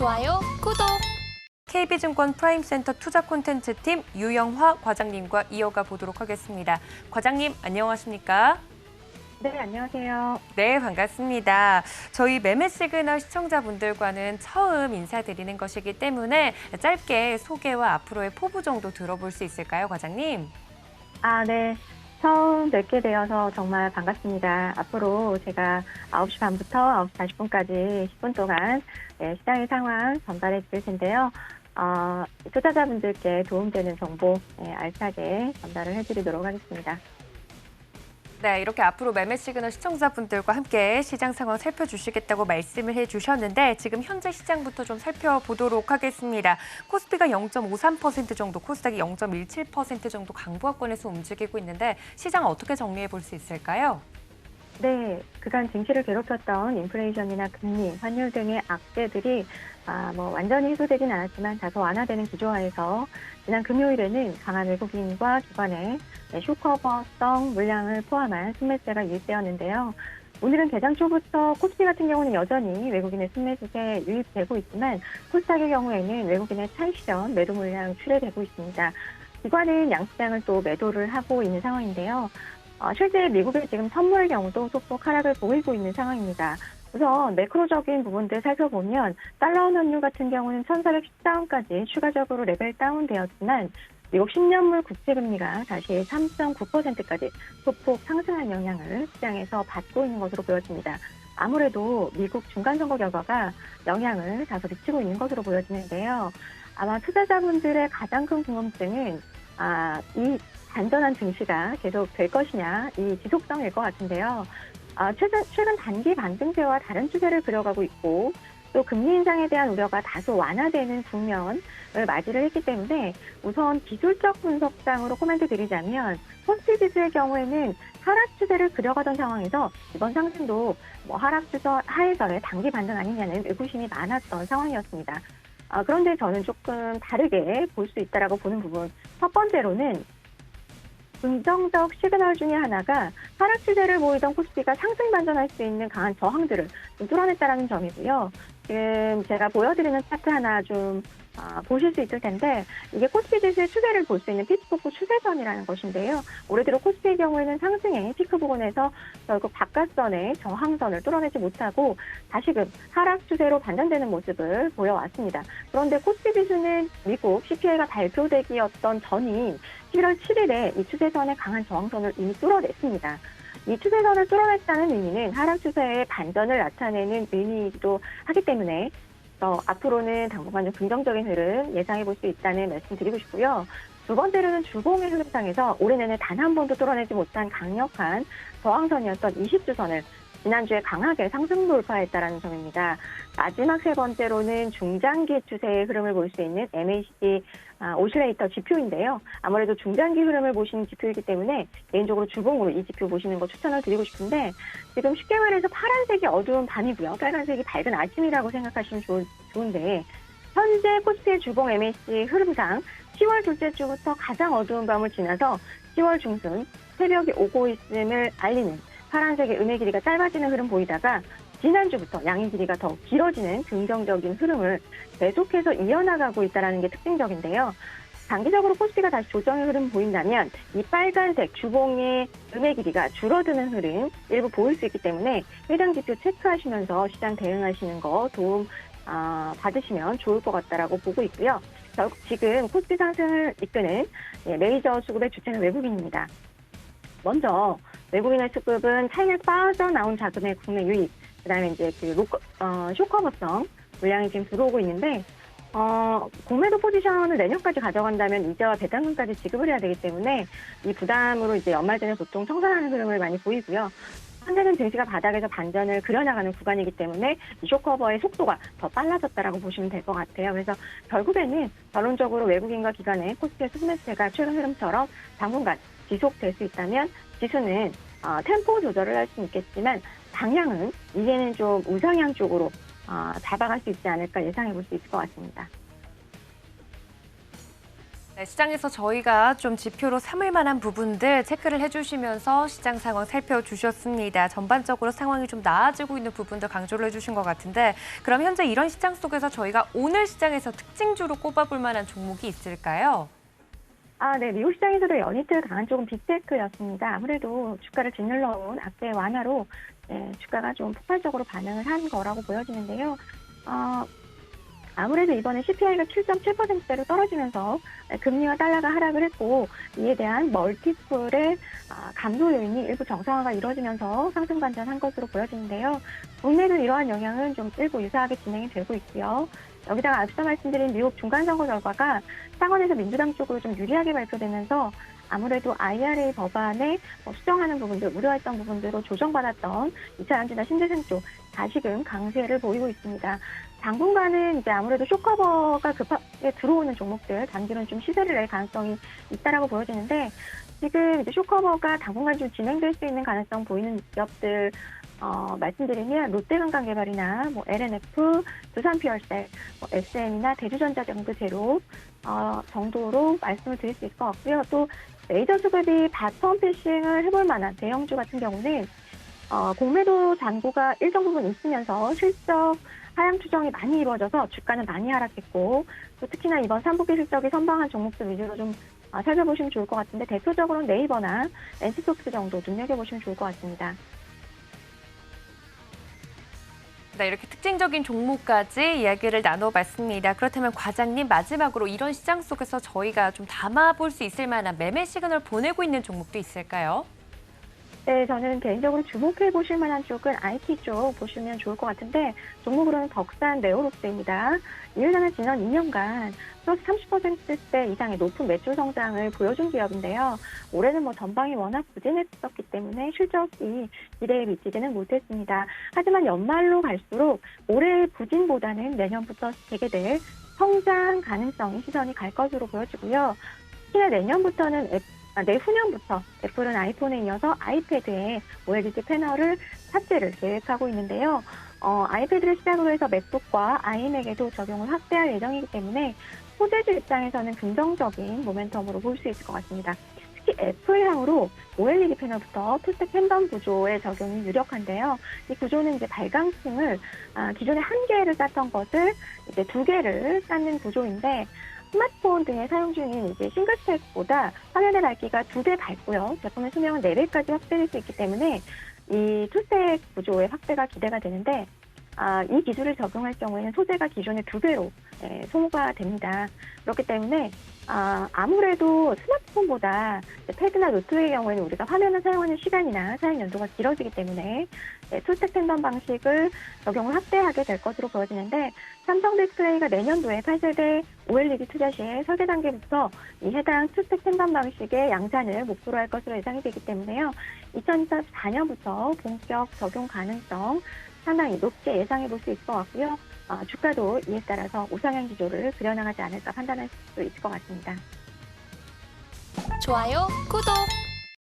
좋아요, 구독! KB증권 프라임센터 투자 콘텐츠팀 유영화 과장님과 이어가 보도록 하겠습니다. 과장님, 안녕하십니까? 네, 안녕하세요. 네, 반갑습니다. 저희 매매 시그널 시청자분들과는 처음 인사드리는 것이기 때문에 짧게 소개와 앞으로의 포부 정도 들어볼 수 있을까요, 과장님? 네. 처음 뵙게 되어서 정말 반갑습니다. 앞으로 제가 9시 반부터 9시 40분까지 10분 동안 시장의 상황 전달해 드릴 텐데요. 투자자분들께 도움되는 정보 알차게 전달을 해드리도록 하겠습니다. 네, 이렇게 앞으로 매매 시그널 시청자분들과 함께 시장 상황 살펴주시겠다고 말씀을 해주셨는데 지금 현재 시장부터 좀 살펴보도록 하겠습니다. 코스피가 0.53% 정도, 코스닥이 0.17% 정도 강보합권에서 움직이고 있는데 시장 어떻게 정리해 볼 수 있을까요? 네, 그간 증시를 괴롭혔던 인플레이션이나 금리, 환율 등의 악재들이 완전히 해소되진 않았지만 다소 완화되는 기조하에서 지난 금요일에는 강한 외국인과 기관의 쇼커버성 물량을 포함한 순매수가 유입되었는데요. 오늘은 개장 초부터 코스피 같은 경우는 여전히 외국인의 순매수에 유입되고 있지만 코스닥의 경우에는 외국인의 차익실현 매도 물량 출회되고 있습니다. 기관은 양시장을 또 매도를 하고 있는 상황인데요. 실제 미국의 지금 선물 경우도 소폭 하락을 보이고 있는 상황입니다. 우선 매크로적인 부분들 살펴보면 달러 원 환율 같은 경우는 1414원까지 추가적으로 레벨 다운되었지만 미국 10년물 국채금리가 다시 3.9%까지 소폭 상승한 영향을 시장에서 받고 있는 것으로 보여집니다. 아무래도 미국 중간선거 결과가 영향을 다소 미치고 있는 것으로 보여지는데요. 아마 투자자분들의 가장 큰 궁금증은 이 단전한 증시가 계속 될 것이냐, 이 지속성일 것 같은데요. 최근 단기 반등세와 다른 추세를 그려가고 있고 또 금리 인상에 대한 우려가 다소 완화되는 국면을 맞이를 했기 때문에 우선 기술적 분석상으로 코멘트 드리자면 코스피 지수의 경우에는 하락 추세를 그려가던 상황에서 이번 상승도 하락 추세 하에서의 단기 반등 아니냐는 의구심이 많았던 상황이었습니다. 그런데 저는 조금 다르게 볼 수 있다라고 보는 부분. 첫 번째로는 긍정적 시그널 중에 하나가 하락 추세를 보이던 코스피가 상승 반전할 수 있는 강한 저항들을 좀 뚫어냈다는 점이고요. 지금 제가 보여드리는 차트 하나 좀 보실 수 있을 텐데 이게 코스피 지수의 추세를 볼 수 있는 피치포크 추세선이라는 것인데요. 올해 들어 코스피의 경우에는 상승의 피크 부근에서 결국 바깥선의 저항선을 뚫어내지 못하고 다시금 하락 추세로 반전되는 모습을 보여왔습니다. 그런데 코스피 지수는 미국 CPI가 발표되기였던 전인 11월 7일에 이 추세선의 강한 저항선을 이미 뚫어냈습니다. 이 추세선을 뚫어냈다는 의미는 하락 추세의 반전을 나타내는 의미이기도 하기 때문에 앞으로는 당분간 좀 긍정적인 흐름 예상해 볼 수 있다는 말씀 드리고 싶고요. 두 번째로는 주봉의 흐름상에서 올해 내내 단 한 번도 뚫어내지 못한 강력한 저항선이었던 20주선을 지난주에 강하게 상승 돌파했다는 점입니다. 마지막 세 번째로는 중장기 추세의 흐름을 볼 수 있는 MACD 오실레이터 지표인데요. 아무래도 중장기 흐름을 보시는 지표이기 때문에 개인적으로 주봉으로 이 지표 보시는 거 추천을 드리고 싶은데 지금 쉽게 말해서 파란색이 어두운 밤이고요. 빨간색이 밝은 아침이라고 생각하시면 좋은데 현재 코스피의 주봉 MACD 흐름상 10월 둘째 주부터 가장 어두운 밤을 지나서 10월 중순 새벽이 오고 있음을 알리는 파란색의 음의 길이가 짧아지는 흐름 보이다가 지난주부터 양의 길이가 더 길어지는 긍정적인 흐름을 계속해서 이어나가고 있다는 게 특징적인데요. 장기적으로 코스피가 다시 조정의 흐름 보인다면 이 빨간색 주봉의 음의 길이가 줄어드는 흐름 일부 보일 수 있기 때문에 해당 지표 체크하시면서 시장 대응하시는 거 도움 받으시면 좋을 것 같다라고 보고 있고요. 결국 지금 코스피 상승을 이끄는 메이저 수급의 주체는 외국인입니다. 먼저 외국인의 수급은 차익을 빠져나온 자금의 국내 유입, 그다음에 이제 쇼커버성 물량이 지금 들어오고 있는데 공매도 포지션을 내년까지 가져간다면 이자와 배당금까지 지급을 해야 되기 때문에 이 부담으로 이제 연말 전에 보통 청산하는 흐름을 많이 보이고요. 현재는 증시가 바닥에서 반전을 그려나가는 구간이기 때문에 이 쇼커버의 속도가 더 빨라졌다라고 보시면 될 것 같아요. 그래서 결국에는 결론적으로 외국인과 기관의 코스피의 순매수가 최근 흐름처럼 당분간 지속될 수 있다면 지수는 템포 조절을 할 수는 있겠지만 방향은 이제는 좀 우상향 쪽으로 잡아갈 수 있지 않을까 예상해 볼 수 있을 것 같습니다. 네, 시장에서 저희가 좀 지표로 삼을 만한 부분들 체크를 해주시면서 시장 상황 살펴주셨습니다. 전반적으로 상황이 좀 나아지고 있는 부분도 강조를 해주신 것 같은데 그럼 현재 이런 시장 속에서 저희가 오늘 시장에서 특징주로 꼽아볼 만한 종목이 있을까요? 네. 미국 시장에서도 연이틀 강한 쪽은 빅테크였습니다. 아무래도 주가를 짓눌러온 악재 완화로 주가가 좀 폭발적으로 반응을 한 거라고 보여지는데요. 아무래도 이번에 CPI가 7.7%대로 떨어지면서 금리와 달러가 하락을 했고 이에 대한 멀티플의 감소 요인이 일부 정상화가 이루어지면서 상승 반전한 것으로 보여지는데요. 국내도 이러한 영향은 좀 일부 유사하게 진행이 되고 있고요. 여기다가 앞서 말씀드린 미국 중간선거 결과가 상원에서 민주당 쪽으로 좀 유리하게 발표되면서 아무래도 IRA 법안에 수정하는 부분들, 우려했던 부분들로 조정받았던 2차 전지나 신재생 쪽 다시금 강세를 보이고 있습니다. 당분간은 이제 아무래도 쇼커버가 급하게 들어오는 종목들, 단기로는 좀 시세를 낼 가능성이 있다라고 보여지는데 지금 이제 쇼커버가 당분간 좀 진행될 수 있는 가능성 보이는 기업들 말씀드리면 롯데관광개발이나 LNF, 두산피얼셀, SM이나 대주전자 정도 제로 정도로 말씀을 드릴 수 있을 것 같고요. 또 메이저 수급이 바텀 패싱을 해볼 만한 대형주 같은 경우는 공매도 잔고가 일정 부분 있으면서 실적 하향 추정이 많이 이루어져서 주가는 많이 하락했고 또 특히나 이번 3분기 실적이 선방한 종목들 위주로 좀 살펴보시면 좋을 것 같은데 대표적으로는 네이버나 NC소프트 정도 눈여겨보시면 좋을 것 같습니다. 네, 이렇게 특징적인 종목까지 이야기를 나눠봤습니다. 그렇다면 과장님 마지막으로 이런 시장 속에서 저희가 좀 담아볼 수 있을 만한 매매 시그널 보내고 있는 종목도 있을까요? 네, 저는 개인적으로 주목해 보실 만한 쪽은 IT 쪽 보시면 좋을 것 같은데 종목으로는 덕산 네오록스입니다. 이 회사는 지난 2년간 플러스 30%대 이상의 높은 매출 성장을 보여준 기업인데요. 올해는 전방이 워낙 부진했었기 때문에 실적이 기대에 미치지는 못했습니다. 하지만 연말로 갈수록 올해의 부진보다는 내년부터 재개될 성장 가능성이 시선이 갈 것으로 보여지고요. 특히나 내년부터는 내후년부터 애플은 아이폰에 이어서 아이패드에 OLED 패널을 탑재를 계획하고 있는데요. 아이패드를 시작으로 해서 맥북과 아이맥에도 적용을 확대할 예정이기 때문에 소재주 입장에서는 긍정적인 모멘텀으로 볼 수 있을 것 같습니다. 특히 애플향으로 OLED 패널부터 투스택 팬덤 구조의 적용이 유력한데요. 이 구조는 이제 발광층을 기존에 한 개를 쌌던 것을 이제 두 개를 쌓는 구조인데 스마트폰 등에 사용 중인 이제 싱글스택보다 화면의 밝기가 2배 밝고요. 제품의 수명은 4배까지 확대될 수 있기 때문에 이 투스택 구조의 확대가 기대가 되는데 이 기술을 적용할 경우에는 소재가 기존의 2배로 소모가 됩니다. 그렇기 때문에 아무래도 스마트폰보다 패드나 노트의 경우에는 우리가 화면을 사용하는 시간이나 사용 연도가 길어지기 때문에 투스택 팬덤 방식을 적용을 확대하게 될 것으로 보여지는데 삼성 디스플레이가 내년도에 8세대 OLED 투자 시에 설계 단계부터 이 해당 투스택 팬덤 방식의 양산을 목표로 할 것으로 예상이 되기 때문에요. 2024년부터 본격 적용 가능성 상당히 높게 예상해 볼 수 있을 것 같고요. 주가도 이에 따라서 우상향 기조를 그려나가지 않을까 판단할 수 있을 것 같습니다. 좋아요, 구독!